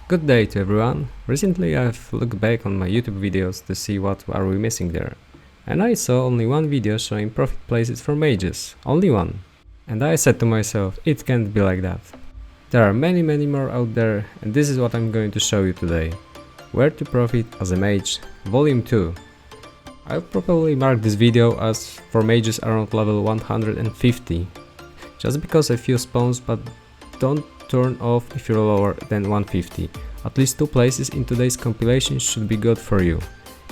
Good day to everyone. Recently I've looked back on my YouTube videos to see what are we missing there. And I saw only one video showing profit places for mages. Only one. And I said to myself, it can't be like that. There are many more out there, and this is what I'm going to show you today. Where to profit as a mage, Volume 2. I'll probably mark this video as for mages around level 150. Just because a few spawns, but don't turn off if you're lower than 150. At least 2 places in today's compilation should be good for you.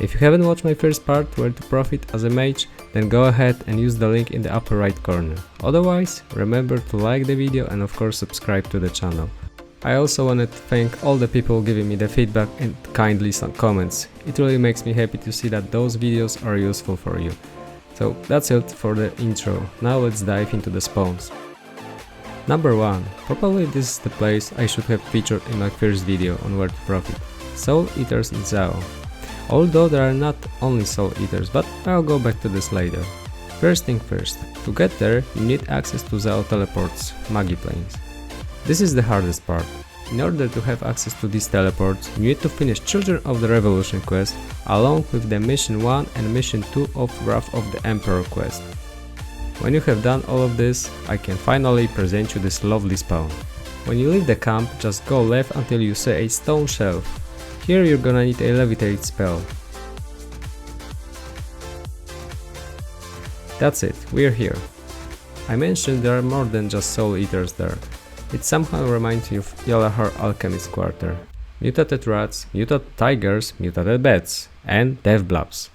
If you haven't watched my first part, where to profit as a mage, then go ahead and use the link in the upper right corner. Otherwise, remember to like the video and of course subscribe to the channel. I also wanted to thank all the people giving me the feedback and kindly some comments. It really makes me happy to see that those videos are useful for you. So that's it for the intro. Now let's dive into the spawns. Number 1. Probably this is the place I should have featured in my first video on where to profit. Souleaters in Zao. Although there are not only Souleaters, but I'll go back to this later. First thing first, to get there you need access to Zao teleports, muggy planes. This is the hardest part. In order to have access to these teleports, you need to finish Children of the Revolution quest along with the Mission 1 and Mission 2 of Wrath of the Emperor quest. When you have done all of this, I can finally present you this lovely spawn. When you leave the camp, just go left until you see a stone shelf. Here you're gonna need a levitate spell. That's it, we're here. I mentioned there are more than just Souleaters there. It somehow reminds me of Yalahar alchemist quarter. Mutated rats, mutated tigers, mutated bats, and death blobs.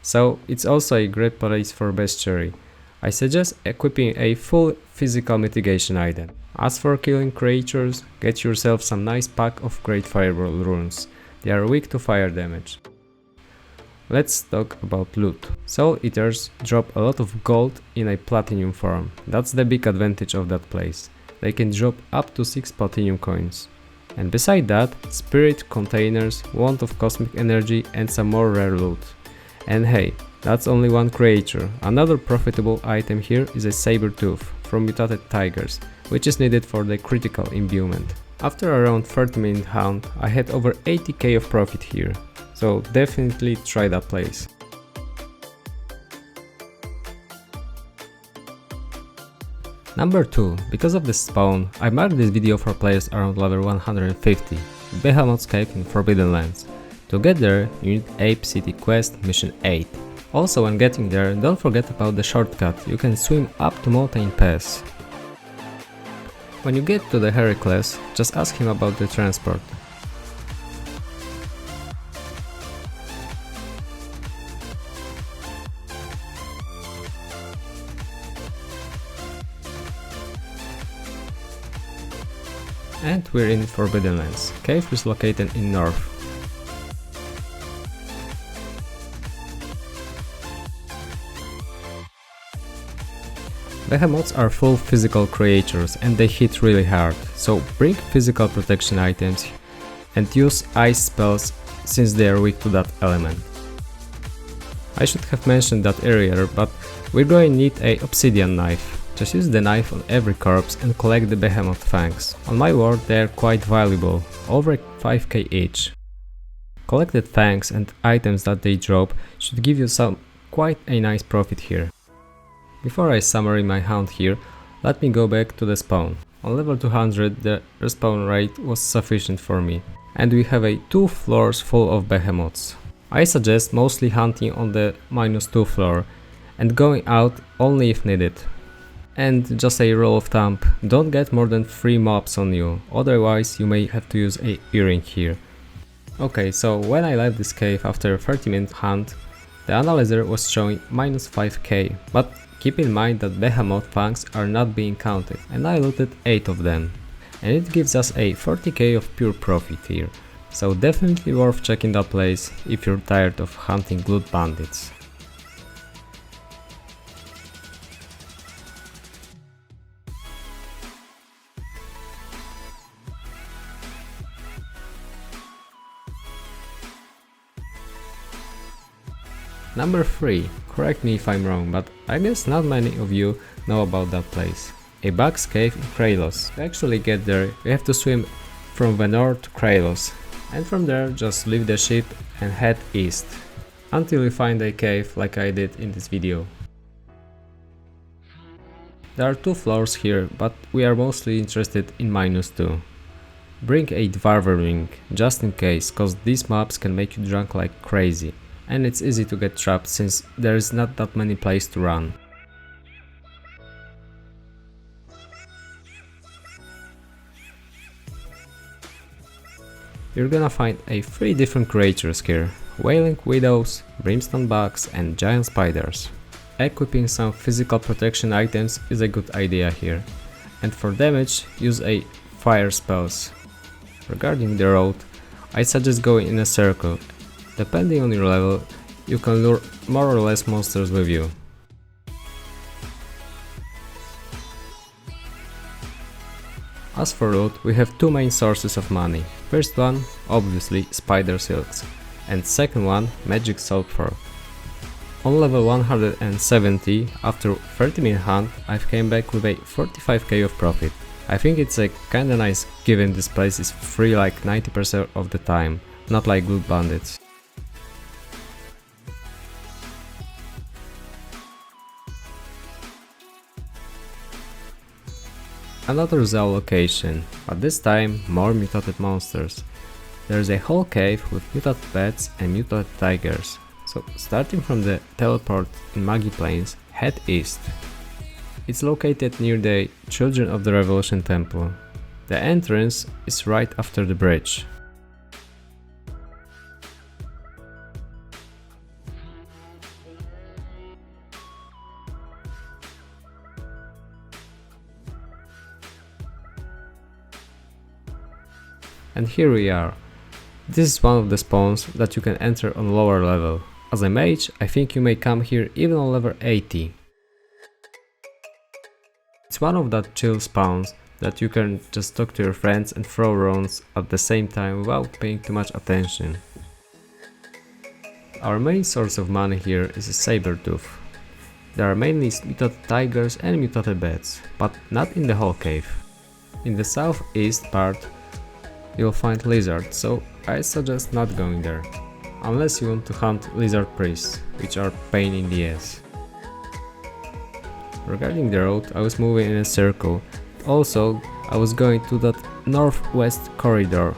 So it's also a great place for bestiary. I suggest equipping a full physical mitigation item. As for killing creatures, get yourself some nice pack of greatfireball runes. They are weak to fire damage. Let's talk about loot. Souleaters drop a lot of gold in a platinum form. That's the big advantage of that place. They can drop up to 6 platinum coins. And beside that, spirit containers, wand of cosmic energy and some more rare loot. And hey, that's only one creature. Another profitable item here is a saber tooth from mutated tigers, which is needed for the critical imbuement. After around 30-minute hunt, I had over 80k of profit here, so definitely try that place. Number 2. Because of this spawn, I marked this video for players around level 150, Behemoths cave in Forbidden Lands. To get there, you need Ape City Quest Mission 8. Also, when getting there, don't forget about the shortcut, you can swim up to Mountain Pass. When you get to the Heracles, just ask him about the transport. And we're in Forbidden Lands. Cave is located in north. Behemoths are full physical creatures and they hit really hard, so bring physical protection items and use ice spells since they are weak to that element. I should have mentioned that earlier, but we're going to need a obsidian knife. Just use the knife on every corpse and collect the behemoth fangs. On my word, they are quite valuable, over 5k each. Collected fangs and items that they drop should give you quite a nice profit here. Before I summary my hunt here, let me go back to the spawn. On level 200 the respawn rate was sufficient for me, and we have 2 floors full of behemoths. I suggest mostly hunting on the -2 floor and going out only if needed. And just a rule of thumb, don't get more than 3 mobs on you, otherwise you may have to use a earring here. Okay, so when I left this cave after a 30-minute hunt, the analyzer was showing -5k, but keep in mind that behemoth fangs are not being counted, and I looted 8 of them. And it gives us a 40k of pure profit here, so definitely worth checking that place if you're tired of hunting loot bandits. Number 3. Correct me if I'm wrong, but I guess not many of you know about that place. A Bug's Cave in Kralos. To actually get there, you have to swim from the north to Kratos, and from there just leave the ship and head east, until you find a cave like I did in this video. There are 2 floors here, but we are mostly interested in -2. Bring a dwarven ring, just in case, cause these mobs can make you drunk like crazy, and it's easy to get trapped since there is not that many places to run. You're gonna find 3 different creatures here: wailing widows, brimstone bugs and giant spiders. Equipping some physical protection items is a good idea here, and for damage use a fire spells. Regarding the road, I suggest going in a circle. Depending on your level, you can lure more or less monsters with you. As for loot, we have 2 main sources of money. First one, obviously, spider silks, and second one, magic sulfur. On level 170, after 30-minute hunt, I've came back with a 45k of profit. I think it's a kinda nice given this place is free like 90% of the time, not like Good Bandits. Another Zao location, but this time more mutated monsters. There's a whole cave with mutated bats and mutated tigers. So starting from the teleport in Muggy Plains, head east. It's located near the Children of the Revolution temple. The entrance is right after the bridge. And here we are. This is one of the spawns that you can enter on lower level. As a mage, I think you may come here even on level 80. It's one of that chill spawns that you can just talk to your friends and throw runes at the same time without paying too much attention. Our main source of money here is a Sabertooth. There are mainly mutated tigers and mutated bats, but not in the whole cave. In the southeast part you'll find lizards, so I suggest not going there, unless you want to hunt lizard priests, which are pain in the ass. Regarding the road, I was moving in a circle. Also, I was going to that northwest corridor,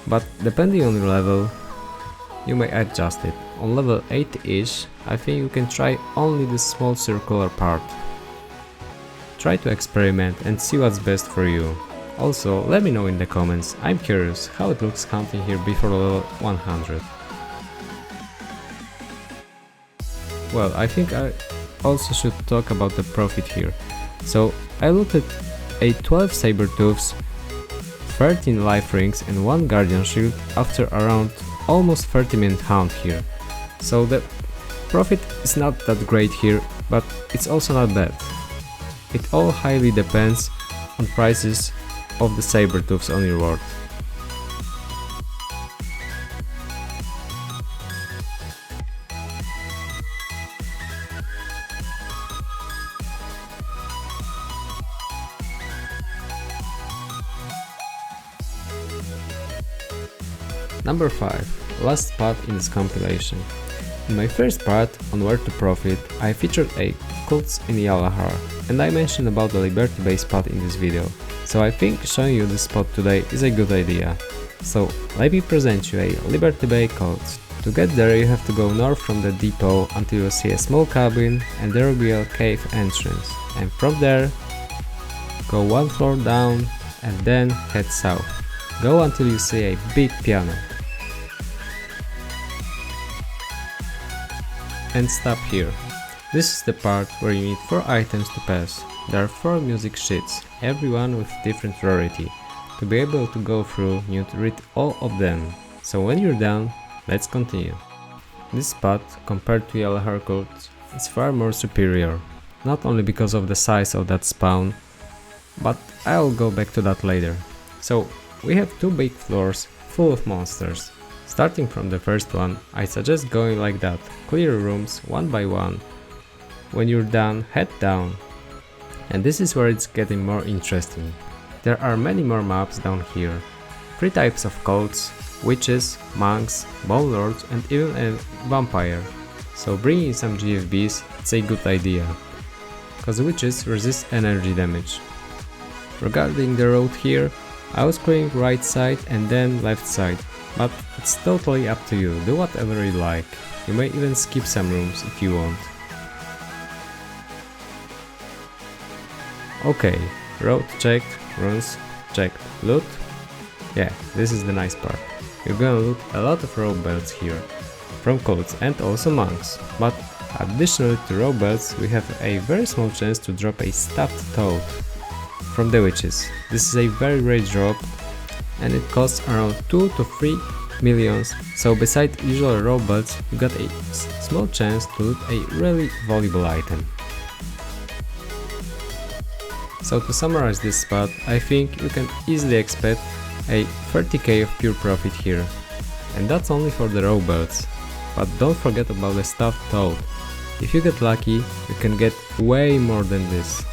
but depending on your level, you may adjust it. On level 80-ish, I think you can try only this small circular part. Try to experiment and see what's best for you. Also, let me know in the comments, I'm curious how it looks hunting here before level 100. Well, I think I also should talk about the profit here. So, I looted a 12 Sabertooths, 13 life rings and 1 guardian shield after around almost 30-minute hunt here. So the profit is not that great here, but it's also not bad. It all highly depends on prices of the Sabertooths on your world. Number 5. Last spot in this compilation. In my first part on where to profit, I featured a cults in Yalahar, and I mentioned about the Liberty Bay spot in this video, so I think showing you this spot today is a good idea. So let me present you a Liberty Bay cults. To get there you have to go north from the depot until you see a small cabin and there will be a cave entrance, and from there go 1 floor down and then head south. Go until you see a big piano. And stop here. This is the part where you need 4 items to pass. There are 4 music sheets, every one with different rarity. To be able to go through, you need to read all of them. So when you're done, let's continue. This spot, compared to Yalahar cults, is far more superior. Not only because of the size of that spawn, but I'll go back to that later. So we have 2 big floors full of monsters. Starting from the first one, I suggest going like that, clear rooms one by one. When you're done, head down. And this is where it's getting more interesting. There are many more maps down here. 3 types of cults, witches, monks, bone lords and even a vampire. So bringing some GFBs, it's a good idea, cause witches resist energy damage. Regarding the road here, I was going right side and then left side, but it's totally up to you, do whatever you like. You may even skip some rooms if you want. Okay, road checked, runes checked, loot. Yeah, this is the nice part. You're gonna loot a lot of robe belts here, from cults and also monks, but additionally to robe belts we have a very small chance to drop a stuffed toad from the witches. This is a very rare drop and it costs around 2 to 3 millions, so beside usual robe belts you got a small chance to loot a really valuable item. So to summarize this spot, I think you can easily expect a 30k of pure profit here, and that's only for the robe belts. But don't forget about the stuffed toad. If you get lucky, you can get way more than this.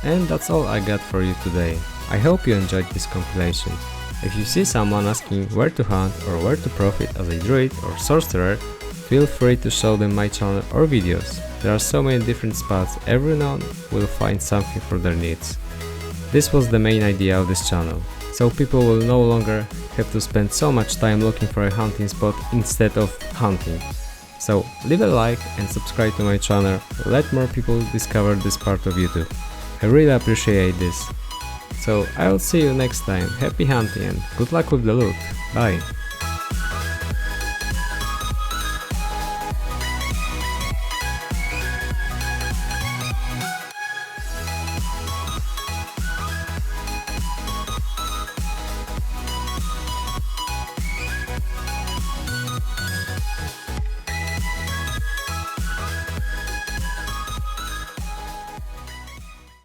And that's all I got for you today. I hope you enjoyed this compilation. If you see someone asking where to hunt or where to profit as a druid or sorcerer, feel free to show them my channel or videos. There are so many different spots, everyone will find something for their needs. This was the main idea of this channel, so people will no longer have to spend so much time looking for a hunting spot instead of hunting. So leave a like and subscribe to my channel, let more people discover this part of YouTube. I really appreciate this. So I'll see you next time, happy hunting and good luck with the loot, bye!